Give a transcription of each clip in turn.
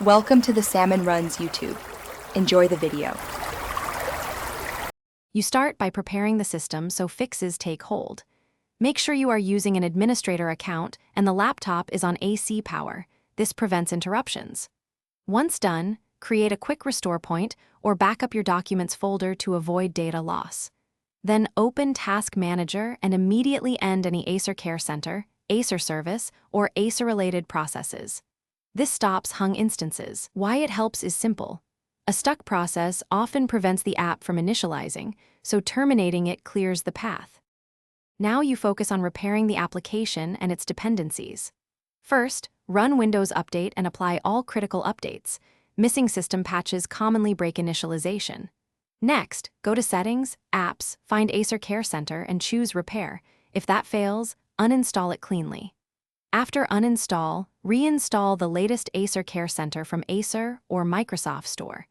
Welcome to the Salmon Runs YouTube. Enjoy the video. You start by preparing the system so fixes take hold. Make sure you are using an administrator account and the laptop is on AC power. This prevents interruptions. Once done, create a quick restore point or back up your documents folder to avoid data loss. Then open Task Manager and immediately end any Acer Care Center, Acer service, or Acer-related processes. This stops hung instances. Why it helps is simple. A stuck process often prevents the app from initializing, so terminating it clears the path. Now you focus on repairing the application and its dependencies. First, run Windows Update and apply all critical updates. Missing system patches commonly break initialization. Next, go to Settings, Apps, find Acer Care Center and choose Repair. If that fails, uninstall it cleanly. After uninstall, reinstall the latest Acer Care Center from Acer or Microsoft Store.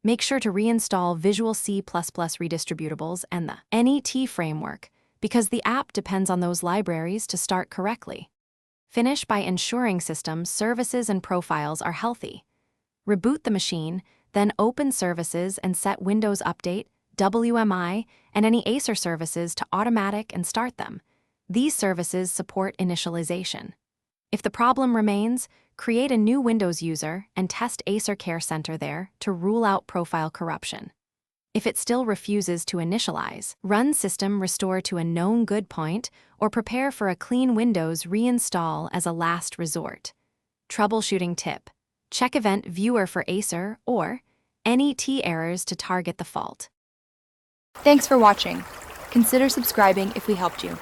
Make sure to reinstall Visual C++ redistributables and the NET framework, because the app depends on those libraries to start correctly. Finish by ensuring systems, services, and profiles are healthy. Reboot the machine, then open Services and set Windows Update, WMI, and any Acer services to automatic and start them. These services support initialization. If the problem remains, create a new Windows user and test Acer Care Center there to rule out profile corruption. If it still refuses to initialize, run System Restore to a known good point or prepare for a clean Windows reinstall as a last resort. Troubleshooting tip: check Event Viewer for Acer or NET errors to target the fault. Thanks for watching. Consider subscribing if we helped you.